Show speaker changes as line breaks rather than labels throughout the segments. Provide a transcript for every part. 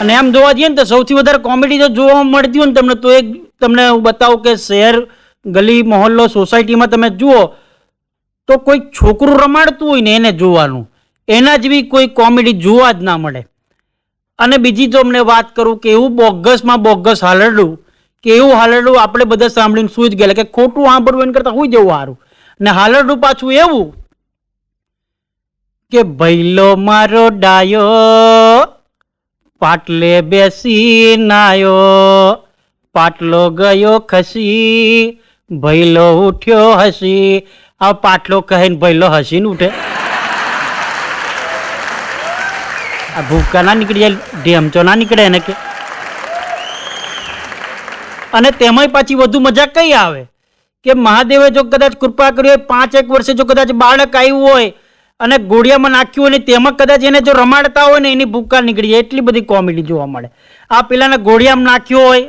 અને એમ જોવા જઈએ ને તો સૌથી વધારે કોમેડી જો જોવા મળતી હોય ને તમને તો એક તમને હું બતાવું કે શહેર ગલી મહોલ્લો સોસાયટીમાં તમે જુઓ તો કોઈ છોકરું રમાડતું હોય ને એને જોવાનું, એના જેવી કોઈ કોમેડી જોવા જ ના મળે. અને બીજી જો અમને વાત કરું કે એવું બોગસમાં બોગસ હાલરડું કે એવું હાલરડું આપણે બધા સાંભળીને સુઈ જ ગયેલા કે ખોટું સાંભળવું એને કરતાં સુઈ જવું સારું. ને હાલરડું પાછું એવું કે ભૈલો મારો ડાયો પાટલે બેસી નાયો, પાટલો ગયો ખસી ભૈલો ઉઠ્યો હસી. આ પાટલો કહે ને ભૈલો હસીને ઉઠે. આ ભૂકા ના નીકળી જાય, ઢેમચો ના નીકળે એને કે. અને તેમાંય પાછી વધુ મજા કઈ આવે કે મહાદેવે જો કદાચ કૃપા કરી હોય 5-1 વર્ષે જો કદાચ બાળક આવ્યું હોય અને ગોળિયામાં નાખ્યું હોય ને તેમાં કદાચ એને જો રમાડતા હોય ને એની ભૂકા નીકળી જાય. એટલી બધી કોમેડી જોવા મળે. આ પેલાને ગોળિયામાં નાખ્યો હોય,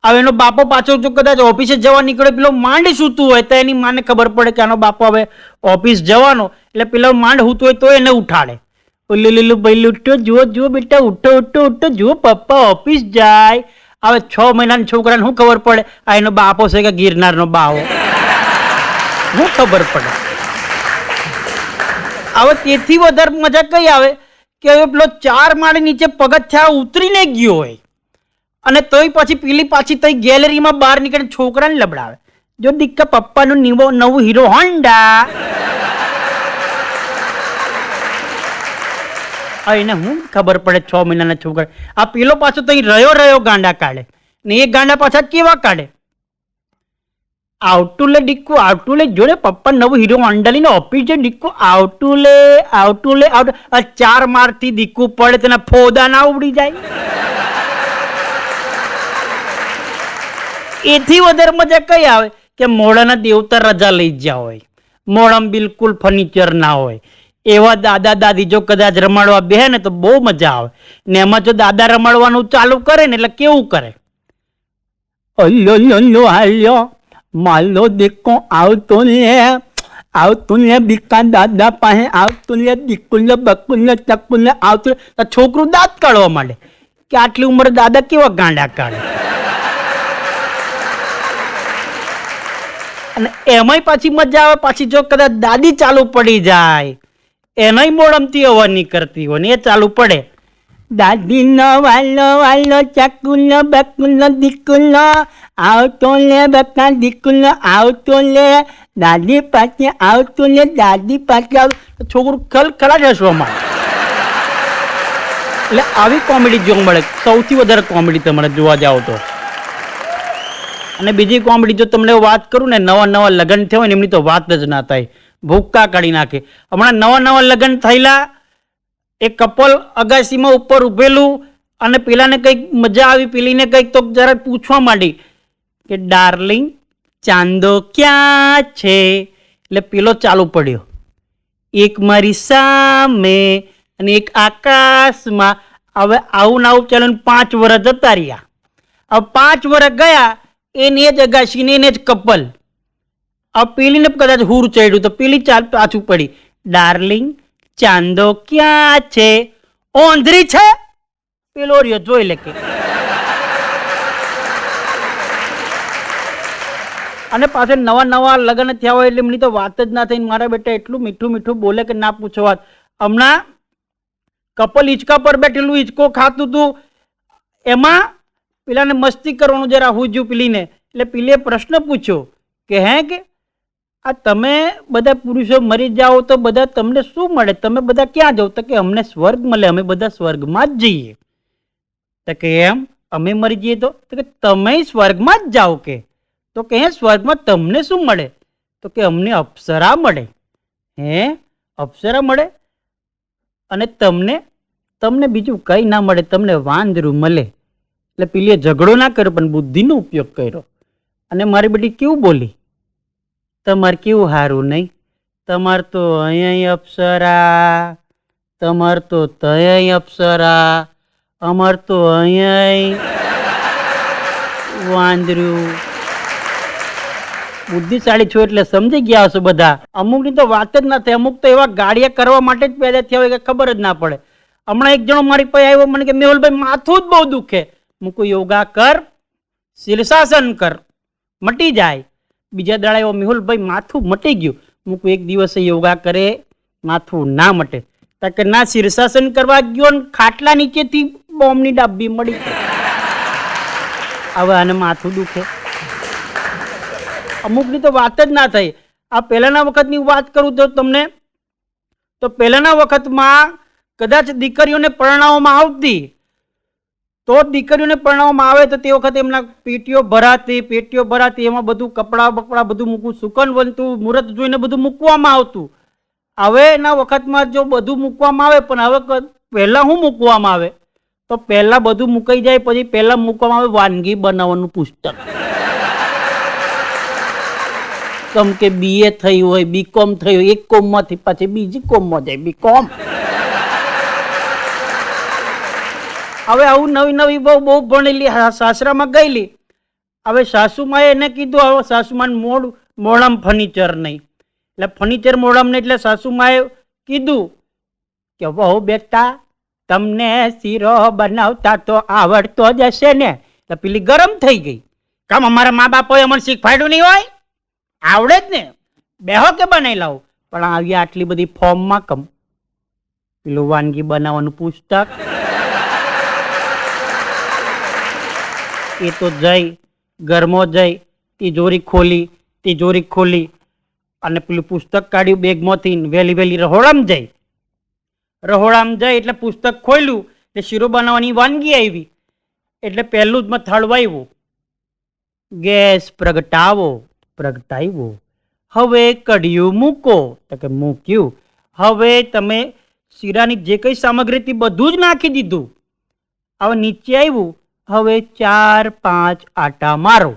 હવે એનો બાપો પાછો જો કદાચ ઓફિસે જવા નીકળે, પેલો માંડ સૂતું હોય તો એની માને ખબર પડે કે આનો બાપો હવે ઓફિસ જવાનો, એટલે પેલો માંડ સૂતું હોય તો એને ઉઠાડે. ઓલું લીલું ભાઈ ઉઠો, જુઓ જુઓ બેટા ઉઠો ઉઠો ઉઠો, જુઓ પપ્પા ઓફિસ જાય. હવે 6 મહિનાના છોકરાને શું ખબર પડે આ એનો બાપો છે કે ગિરનારનો બાવો? શું ખબર પડે? હવે તેથી વધારે મજા કઈ આવે કે હવે પેલો 4 માળ નીચે પગથિયા ઉતરીને ગયો હોય અને તોય પછી પેલી પાછી તઈ ગેલેરીમાં બહાર નીકળીને છોકરાને લબડાવે, જો દીકરા પપ્પાનું નવું હીરો હોન્ડા. એને હું ખબર પડે 6 મહિનાના છોકરા? આ પેલો પાછો તઈ રહ્યો ગાંડા કાઢે ને એ ગાંડા પાછા કેવા કાઢે? આવતું લે ડીકુ આવતું લે, જોડે પપ્પા નવું હીરો હોન્ડા લઈને ઓફિસ છે ડીકુ આવતું લે આવતું લે આવતું. 4 માળથી દીકુ પડે તેના ફોદા ના ઉડી જાય? એથી વધારે મજા કઈ આવે કે મોડાના દેવતા રજા લઈ ગયા હોય, મોડામાં બિલકુલ ફર્નિચર ના હોય, એવા દાદા દાદી જો કદાચ રમાડવા બેહે ને તો બહુ મજા આવે. ને એમાં જો દાદા રમાડવાનું ચાલુ કરે ને એટલે કેવું કરે? અલ્યો હાલ્યો માલો દેખો આવતો ને બીકા દાદા પાસે આવતું ને દીકુલ બકુલ ચકુલ આવતું. છોકરું દાંત કાઢવા માંડે કે આટલી ઉંમરે દાદા કેવા ગાંડા કાઢે. અને એમાંય પાછી મજા આવે પાછી જો કદાચ દાદી ચાલુ પડી જાય, એનાય મોડમથી અવાજ નીકળતી હોય ને એ ચાલુ પડે, દાદીનો વાલો વાલો ચકુલો બકુલો દીકુલો આવતો લે બકા દીકુલો આવતો લે, દાદી પાસે આવતો લે દાદી પાસે આવ. છોકરું ખલખલા જ હસવા માંડે. એટલે આવી કોમેડી જોવા મળે. સૌથી વધારે કોમેડી તમારે જોવા જાઓ તો. અને બીજી કોમેડી જો તમને વાત કરું ને, નવા લગ્ન થયા હોય ને એમની તો વાત જ ના થાય, ભૂક્કા કાઢી નાખે. હમણાં નવા લગ્ન થયેલા એક કપલ અગાસીમાં ઉપર ઉભેલું અને પેલાને કંઈક મજા આવી, પેલીને કંઈક તો જરા પૂછવા માંડી કે ડાર્લિંગ ચાંદો ક્યાં છે? એટલે પેલો ચાલુ પડ્યો, એક મારી સામે અને એક આકાશમાં. હવે આવું ને આવું ચાલે 5 વર્ષ જતા રહ્યા. હવે 5 વર્ષ ગયા, એને જ અગાશીને એને જ કપલ. હવે પેલીને કદાચ હુર ચડ્યું તો પેલી પાછું પડી, ડાર્લિંગ ચાંદો ક્યાં છે? ઓંધરી છે? પેલો રહ્યો જોઈ લે કે. અને પાછળ નવા લગ્ન થયા હોય એટલે એમની તો વાત જ ના થઈ. મારા બેટા એટલું મીઠું મીઠું બોલે કે ના પૂછો વાત. હમણાં કપલ હિંચકા પર બેઠેલું હિંચકો ખાતું હતું, એમાં પેલાને મસ્તી કરવાનું જરા હુજ્યું પેલીને. એટલે પેલીએ પ્રશ્ન પૂછ્યો કે હે કે આ તમે બધા પુરુષો મરી જાઓ તો બધા તમને શું મળે? તમે બધા ક્યાં જાઓ? તો કે અમને સ્વર્ગ મળે, અમે બધા સ્વર્ગમાં જ જઈએ. તો કે એમ અમે મરી જઈએ તો કે તમે સ્વર્ગમાં જ જાઓ કે? તો કે હે સ્વર્ગમાં તમને શું મળે? તો કે અમને અપ્સરા મળે. હે અપ્સરા મળે? અને તમને બીજું કંઈ ના મળે, તમને વાંદરું મળે. એટલે પેલીએ ઝઘડો ના કર્યો પણ બુદ્ધિનો ઉપયોગ કર્યો. અને મારી બેટી કેવું બોલી, તમારે કેવું સારું નહીં, તમારે તો અહીંયા અપ્સરા, તમારે તો તય અપ્સરા, અમાર તો અહીંયા વાંદરું. બુદ્ધિશાળી છો એટલે સમજી ગયા હશો બધા. અમુકની તો વાત જ ના થાય, અમુક તો એવા ગાડિયા કરવા માટે જ પેદા થયા હોય કે ખબર જ ના પડે. હમણાં એક જણો મારી પાસે આવ્યો, મને કે મેહુલભાઈ માથું જ બહુ દુખે. મૂકું યોગા કર, શીર્ષાસન કર, મટી જાય. બીજા દાડા એવો મેહુલભાઈ માથું મટી ગયું. મૂકું એક દિવસે યોગા કરે માથું ના મટે. કે ના શીર્ષાસન કરવા ગયો ને ખાટલા નીચેથી બોમ્બની ડાબી મળી. હવે આને માથું દુખે. અમુકની તો વાત જ ના થઈ. આ પહેલાના વખતની વાત કરું તો તમને, તો પહેલાના વખતમાં કદાચ દીકરીઓને પરણાવવામાં આવતી, તો દીકરીઓને પરણાવવામાં આવે તો તે વખતે એમના પેટીઓ ભરાતી, એમાં બધું કપડાં બપડા બધું મૂકવું, સુકન બનતું, મુહૂર્ત જોઈને બધું મૂકવામાં આવતું. હવે એના વખતમાં જો બધું મૂકવામાં આવે, પણ હવે પહેલાં શું મૂકવામાં આવે, તો પહેલાં બધું મુકાઈ જાય, પછી પહેલાં મૂકવામાં આવે વાનગી બનાવવાનું પુસ્તક. કેમ કે BA થયું હોય, BCom થયું હોય, એક કોમમાંથી પછી બીજી કોમમાં જાય BCom. હવે આવું નવી નવી બહુ ભણેલી સાસરામાં ગયેલી. હવે સાસુમાએ એને કીધું, હવે સાસુમાને મોડામાં ફર્નિચર નહીં, એટલે ફર્નિચર મોડામાં નહીં, એટલે સાસુમાએ કીધું કે વહુ બેટા તમને શીરો બનાવતા તો આવડતો જ હશે ને. એટલે પેલી ગરમ થઈ ગઈ. કામ અમારા મા બાપોએ અમને શીખવાડ્યું નહીં હોય? આવડે જ ને, બેહો કે બનાવી લાવું. પણ આવી આટલી બધી ફોર્મમાં કમ પેલું વાનગી બનાવવાનું પુસ્તક. એ તો જઈ ઘરમાં જઈ તિજોરી ખોલી અને પેલું પુસ્તક કાઢ્યું બેગમાંથી, વહેલી રહોડામાં જઈ એટલે પુસ્તક ખોલ્યું એટલે શીરો બનાવવાની વાનગી આવી. એટલે પહેલું જ મેં થળવાયું, ગેસ પ્રગટાવ્યો, હવે કઢિયું મૂકો. તો કે મૂક્યું. હવે તમે શીરાની જે કઈ સામગ્રી હતી બધું જ નાખી દીધું. હવે નીચે આવ્યું, હવે 4-5 આટા મારો.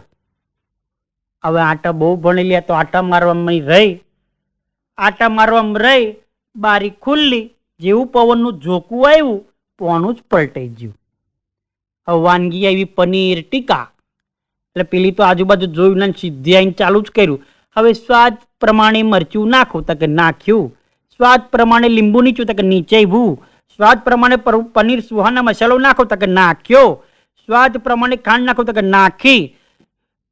હવે આટા બહુ ભણેલી તો આટા મારવામાં રહી, બારી ખુલ્લી, જેવું પવનનું ઝોકું આવ્યું પોનું જ પલટાઈ ગયું. હવે વાનગી આવી પનીર ટીકા. એટલે પેલી તો આજુબાજુ જોયું ને સીધી આવીને ચાલુ જ કર્યું. હવે સ્વાદ પ્રમાણે મરચું નાખું, તો કે નાખ્યું. સ્વાદ પ્રમાણે લીંબુ નીચું, તો કે નીચેવું. સ્વાદ પ્રમાણે પનીર સુહાના મસાલો નાખો, તો કે નાખ્યો. સ્વાદ પ્રમાણે ખાંડ નાખો, તો કે નાખી.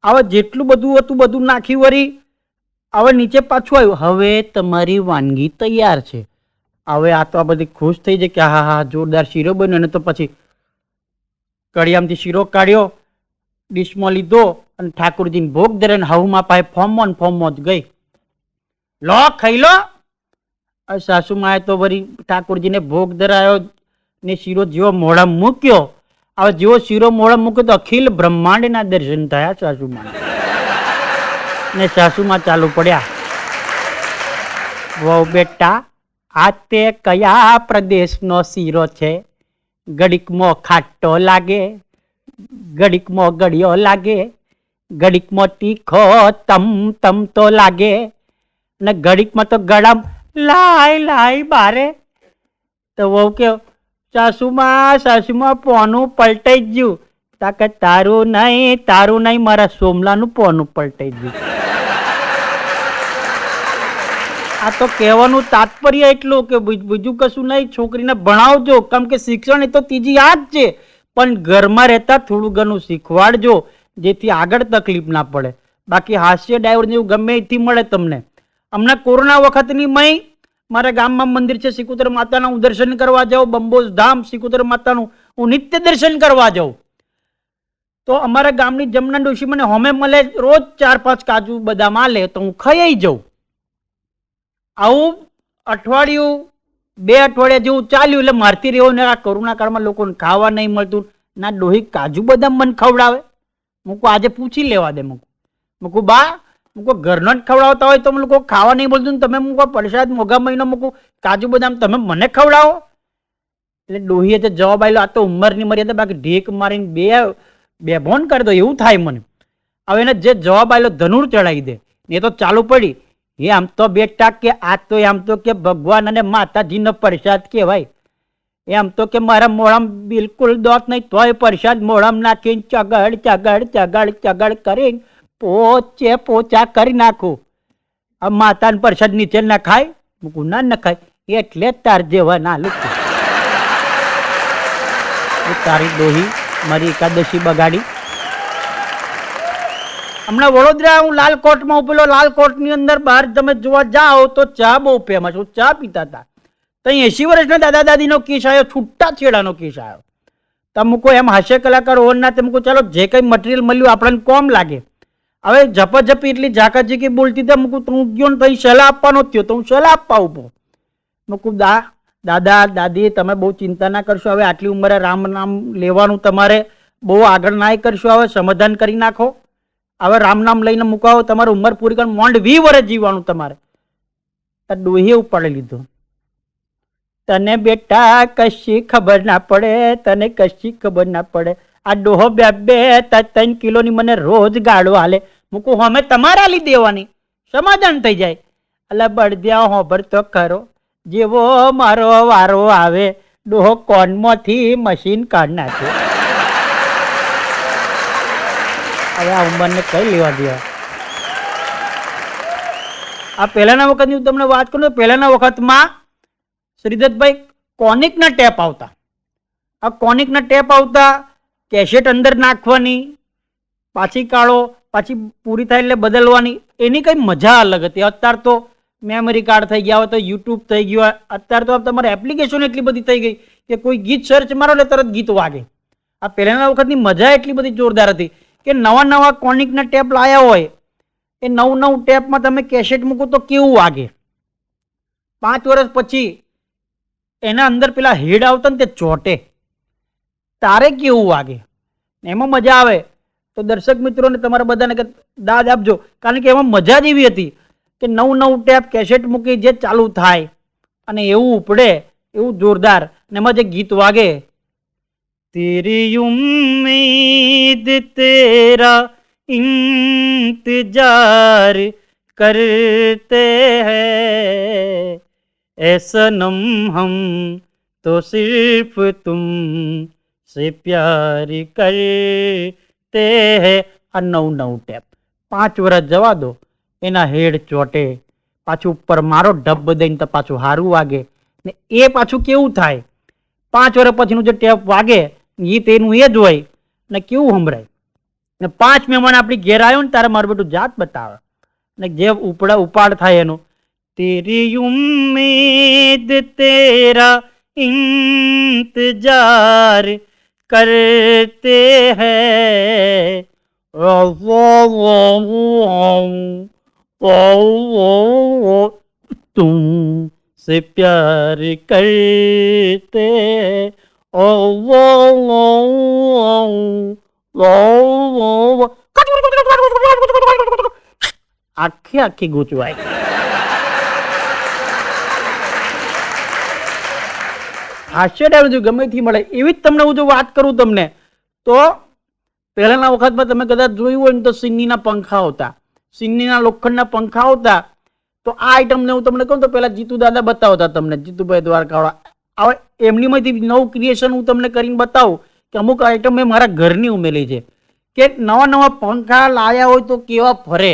હવે જેટલું બધું હતું બધું નાખી વળી હવે નીચે પાછું આવ્યું. હવે તમારી વાનગી તૈયાર છે. હવે આ તો આ બધી ખુશ થઈ જાય કે હા જોરદાર શીરો બન્યો. અને તો પછી કડિયામાંથી શીરો કાઢ્યો, ડીશમાં લીધો અને ઠાકોરજીને ભોગ ધરે. હવમાં પાસે ફોર્મમાં જ ગઈ, લો ખાઈ લો. સાસુમાએ તો વળી ઠાકોરજીને ભોગ ધરાયો ને શીરો જેવો મોઢા મૂક્યો. હવે જેવો શીરો મોઢા મૂક્યો તો અખિલ બ્રહ્માંડના દર્શન થયા સાસુમાં. ને સાસુમાં ચાલુ પડ્યા, વહુ બેટા આ તે કયા પ્રદેશનો શીરો છે? ઘડીકમાં ખાટો લાગે, ઘડીકમાં ગળ્યો લાગે, ઘડીકમાં તીખો તમ તો લાગે, ને ઘડીકમાં તો ગળામ લાય બારે. તો વહુ કે સાસુમાં પોનું પલટાઈ ગયું. તાકે તારું નહીં મારા સોમલાનું પોનું પલટાઈ ગયું. આ તો કહેવાનું તાત્પર્ય એટલું કે બીજું કશું નહીં, છોકરીને ભણાવજો. કેમ કે શિક્ષણ એ તો ત્રીજી હાથ છે, પણ ઘરમાં રહેતા થોડું ઘણું શીખવાડજો, જેથી આગળ તકલીફ ના પડે. બાકી હાસ્ય ડાયવર જેવું ગમે એથી મળે તમને. હમણાં કોરોના વખતની મય મારા ગામમાં મંદિર છે સિકોતર માતાના, હું દર્શન કરવા જાઉં. બંબોજ ધામ સિકોતર માતાનું હું નિત્ય દર્શન કરવા જાઉં. તો અમારા ગામની જમના ડોશી મને હોમે મળે, રોજ 4-5 કાજુ બદામ આલે તો હું ખાઈ જાઉં. આવું અઠવાડિયું 2 અઠવાડિયા જેવું ચાલ્યું. એટલે મારતી રહ્યો ને આ કોરોના કાળમાં લોકોને ખાવા નહીં મળતું. ના ડોહી કાજુ બદામ મને ખવડાવે. મૂકું આજે પૂછી લેવા દે. મૂકું બા ઘરનો જ ખવડાવતા હોય તો લોકો ખાવા નહીં બોલતું, તમે મૂકો પ્રસાદ મોઘા મહિનો મૂકું કાજુ બદામ તમે મને ખવડાવો. એટલે ડોહીએ તો જવાબ આવેલો, આ તો ઉંમરની મર્યાદા, બાકી ઢીક મારીને બે ભોન કરી દો એવું થાય મને. હવે એને જે જવાબ આવેલો ધનુર ચડાવી દે. એ તો ચાલુ પડી, એ આમ તો બેટા કે આ તો આમ તો કે ભગવાન અને માતાજીનો પ્રસાદ કહેવાય. એમ તો કે મારા મોઢામાં બિલકુલ દોત નહીં, તોય પ્રસાદ મોઢામાં નાખીને ચગડ કરીને પોચા કરી નાખું. આ માતાનો પ્રસાદ નીચે ના ખાય? મૂકું ના ખાય, એટલે તાર જેવા ના લોકો. તારી દોહી મારી એકાદશી બગાડી. હમણાં વડોદરા હું લાલકોટમાં ઉપેલો, લાલકોટની અંદર બહાર તમે જોવા જાઓ તો ચા બહુ ફેમસ, ચા પીતા હતા. તો 80 વર્ષના દાદા દાદીનો કેસ આવ્યો, છૂટા છેડાનો કેસ આવ્યો. તમે કોઈ એમ હાસ્ય કલાકાર હોવાના તમે કહો ચાલો જે કંઈ મટીરિયલ મળ્યું આપણને કોમ લાગે. હવે ઝપાઝપી એટલી ઝાકાઝીકી બોલતી હતી. મૂકું તું ગયો ને તો સલાહ આપવાનો થયો તો હું સલાહ આપવા ઉભો. મૂકું દાદા દાદી તમે બહુ ચિંતા ના કરશો, હવે આટલી ઉંમરે રામ નામ લેવાનું તમારે બહુ આગળ ના કરશો, હવે સમાધાન કરી નાખો. હવે રામ નામ લઈને મુકાવો, તમારી ઉંમર પૂરી કરી મોંડ 20 વર્ષ જીવવાનું તમારે. ડોહીએ ઉપાડી લીધો. તને બેટા કશી ખબર ના પડે, તને કશી ખબર ના પડે. આ ડોહો 2-3 કિલોની મને રોજ ગાળો હાલે. મૂકું અમે તમારા લી દેવાની, સમાધાન થઈ જાય. એટલે બળદ્યા હોબર તો ખરો, જેવો મારો વારો આવે ડોહો કોનમાંથી મશીન કાઢ નાખે. હવે આ ઉંમરને કઈ લેવા દેવા. આ પહેલાના વખતની હું તમને વાત કરું તો પહેલાના વખતમાં શ્રીદત્તભાઈ કોનિકના ટેપ આવતા. આ કોનિકના ટેપ આવતા, કેસેટ અંદર નાખવાની, પાછી કાઢો, પાછી પૂરી થાય એટલે બદલવાની. એની કંઈ મજા અલગ હતી. અત્યારે તો મેમરી કાર્ડ થઈ ગયા હોય, તો યુટ્યુબ થઈ ગયું. અત્યારે તો તમારે એપ્લિકેશન એટલી બધી થઈ ગઈ કે કોઈ ગીત સર્ચ મારો એટલે તરત ગીત વાગે. આ પહેલાના વખતની મજા એટલી બધી જોરદાર હતી કે નવા નવા કોનિકના ટેપ લાયા હોય, એ નવું ટેપમાં તમે કેસેટ મૂકો તો કેવું વાગે. 5 વર્ષ પછી એના અંદર પેલા હેડ આવતા ને તે ચોટે, તારે કેવું વાગે, એમાં મજા આવે. તો દર્શક મિત્રોને તમારા બધાને કે દાદ આપજો, કારણ કે એમાં મજા જ એવી હતી કે નવું ટેપ કેસેટ મૂકી જે ચાલુ થાય અને એવું ઉપડે, એવું જોરદાર. ને એમાં જે ગીત વાગે, તેરી ઉમ્મીદ તેરા इंतजार करते हैं ऐ सनम हम तो सिर्फ तुम से प्यार करते हैं. આ નવું ટેપ 5 વર્ષ જવા દો, એના હેડ ચોટે, પાછું ઉપર મારો ઢબ દઈને તો પાછું હારું વાગે. ને એ પાછું કેવું થાય, 5 વર્ષ પછીનું જે ટેપ વાગે ગીત એનું એ જ હોય ને કેવું સંભળાય. ને 5 મહેમાન આપણી ઘેર આવ્યો ને તારે મારું બેટું જાત બતાવે ને જે ઉપાડ થાય એનું, તેરી ઉમ્મીદ તેરા ઇંતજાર કરતે હૈ तुम से प्यार करते આખી ગૂંચવાય. હાસ્ય ડાયલોગ ગમેથી મળે એવી જ તમને હું જો વાત કરું તમને તો પહેલાના વખતમાં તમે કદાચ જોયું હોય ને તો સિન્નીના પંખા આવતા, સિન્નીના લોખંડના પંખા આવતા. તો આ આઈટમને હું તમને કહું તો પહેલા જીતુ દાદા બતાવતા તમને, જીતુભાઈ દ્વારકાવાળા. હવે એમનીમાંથી નવું ક્રિએશન હું તમને કરીને બતાવું કે અમુક આઈટમ મેં મારા ઘરની ઉમેરી છે કે નવા પંખા લાયા હોય તો કેવા ફરે,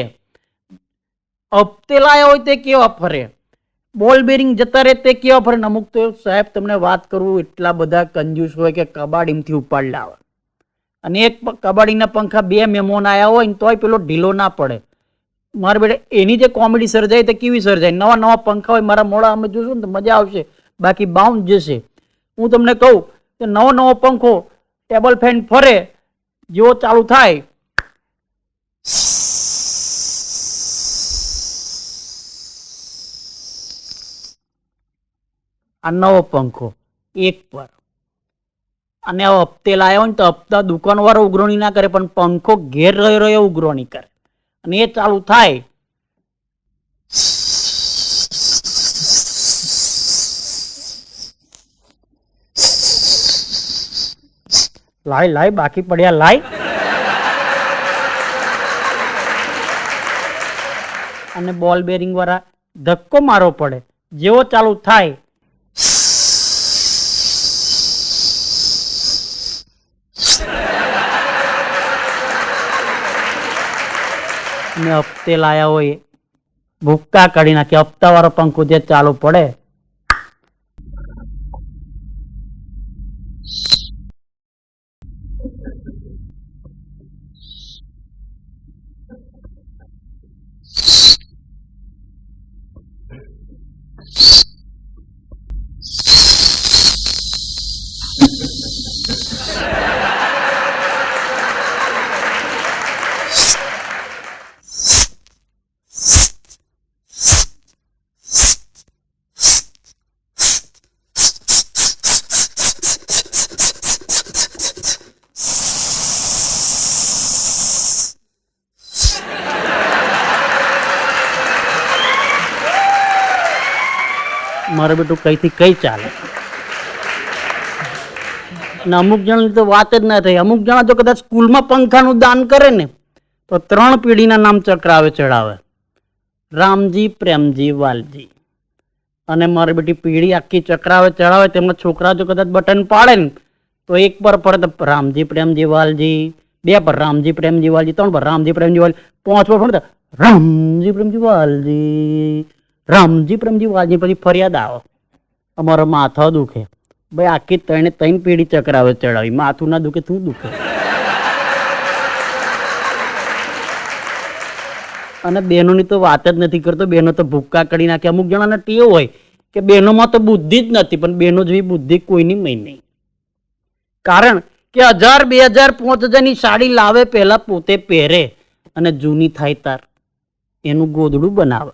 હપ્તે લાયા હોય તે કેવા ફરે, બોલ બેરિંગ જતા રહે તે કેવા ફરે. અમુક તો સાહેબ તમને વાત કરું એટલા બધા કંજૂસ હોય કે કબાડીમાંથી ઉપાડ લાવે. અને એક કબાડીના પંખા 2 મહેમાન આવ્યા હોય ને તોય પેલો ઢીલો ના પડે. મારા બેટા એની જે કોમેડી સર્જાય તે કેવી સર્જાય. નવા પંખા હોય મારા મોડા અમે જોશું ને તો મજા આવશે, બાકી બાઉન્ડ જશે. હું તમને કહું કે નવો પંખો ટેબલ ફેન ફરે, જેવો ચાલુ થાય આ નવો પંખો એક પર, અને હપ્તે લાવ્યો હોય ને તો હપ્તા દુકાનવાળો ઉઘરાણી ના કરે પણ પંખો ઘેર રહ્યો ઉઘરાણી કરે. અને એ ચાલુ થાય લાય બાકી પડ્યા લાય. અને બોલ બેરિંગ વાળા ધક્કો મારવો પડે, જેવો ચાલુ થાય ને હપ્તે લાયા હોય ભૂક્કા કાઢી નાખે. હપ્તા વાળો પંખો જે ચાલુ પડે મારે બેટું કઈથી કઈ ચાલે. અને અમુક જણાની તો વાત જ ના થઈ. અમુક જણા જો કદાચ સ્કૂલમાં પંખાનું દાન કરે ને તો 3 પેઢીના નામ ચક્રાવે ચડાવે. રામજી, પ્રેમજી, વાલજી. અને મારી બેટી પેઢી આખી ચક્રાવે ચડાવે. તેમના છોકરા જો કદાચ બટન પાડે ને તો 1 પર પડે તો રામજી, પ્રેમજી, વાલજી, 2 પર રામજી, પ્રેમજી, વાલજી, 3 પર રામજી, પ્રેમજી, વાલજી, 5 પર પડે રામજી, પ્રેમજી, વાલજી, રામજી, પ્રેમજી, વાલજી. પછી ફરિયાદ આવે, અમારો માથા દુખે. ભાઈ આખી 3 પેઢી ચક્રાવે ચડાવી, માથું ના દુખે તું દુખે. અને બહેનોની તો વાત જ નથી કરતો. બહેનો તો ભૂક્કા કરી નાખે. અમુક જણાને ટેવ હોય કે બહેનોમાં તો બુદ્ધિ જ નથી, પણ બહેનો જેવી બુદ્ધિ કોઈની મય નહીં. કારણ કે 1000, 2000, 5000ની સાડી લાવે, પહેલા પોતે પહેરે અને જૂની થાય તાર એનું ગોદડું બનાવે.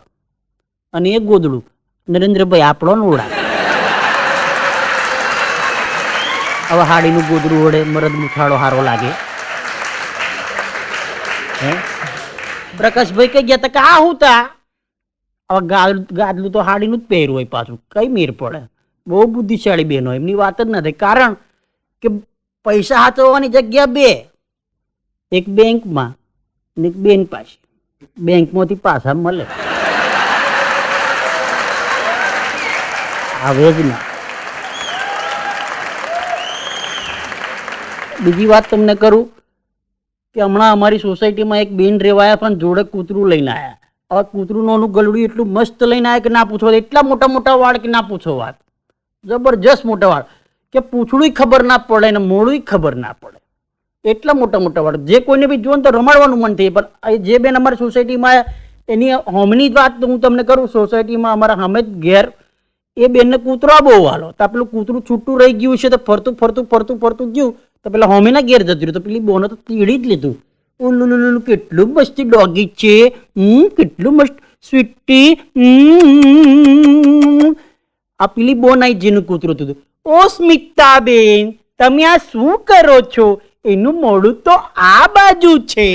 અને એ ગોદડું નરેન્દ્રભાઈ આપણો ઉડાવે. હવે હાડીનું ગોદડું ઓળે, મરદ મુઠાળો હારો લાગે. હે પ્રકાશભાઈ કઈ ગયા તા કે આ હું તા. હવે ગાદલું તો હાડીનું જ પહેર્યું હોય, પાછું કઈ મેર પડે. બહુ બુદ્ધિશાળી બહેનો, એમની વાત જ નથી. કારણ કે પૈસા હાચવવાની જગ્યા 2, એક બેંકમાં ને એક બેન પાસે. બેંકમાંથી પાછા મળે આવે જ ના. બીજી વાત તમને કરું કે હમણાં અમારી સોસાયટીમાં એક બેન રેવાયા પણ જોડે કૂતરું લઈને આવ્યા. હવે કૂતરું નોનું ગલડું એટલું મસ્ત લઈને આવ્યા કે ના પૂછો. એટલા મોટા મોટા વાળ કે ના પૂછો વાત. જબરજસ્ત મોટા વાળ કે પૂછડું ખબર ના પડે ને મોડું ખબર ના પડે. એટલા મોટા મોટા વાળ. જે કોઈને બી જોઈને તો રમાડવાનું મન થાય. પણ જે બેન અમારી સોસાયટીમાં એની હોમની જ વાત હું તમને કરું. સોસાયટીમાં અમારા સામે જ ઘેર એ બેનને કૂતરો બહુ વાલો. તો પેલું કૂતરું છૂટું રહી ગયું છે તો ફરતું ફરતું ફરતું ફરતું ગયું તો પેલા હોમીના ઘેર જતું રહ્યું. તો પેલી બોને તો તીડી જ લીધું. ઓલું કેટલું મસ્તી ડોગી છે, કેટલું મસ્ત સ્વીટી. આ પેલી બોન આઈ જેનું કૂતરું હતું. ઓ સ્મિતાબેન, તમે આ શું કરો છો? એનું મોડું તો આ બાજુ છે.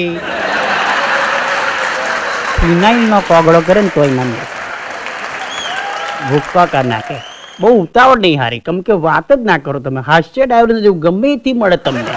ફિનાઇલનો કોગળો કરે ને તોય ના ભૂક્કા કા નાખે. બહુ ઉતાવળ નહીં હારી, કેમ કે વાત જ ના કરો તમે. હાસ્ય ડાયવર જેવું ગમે એથી મળે તમને.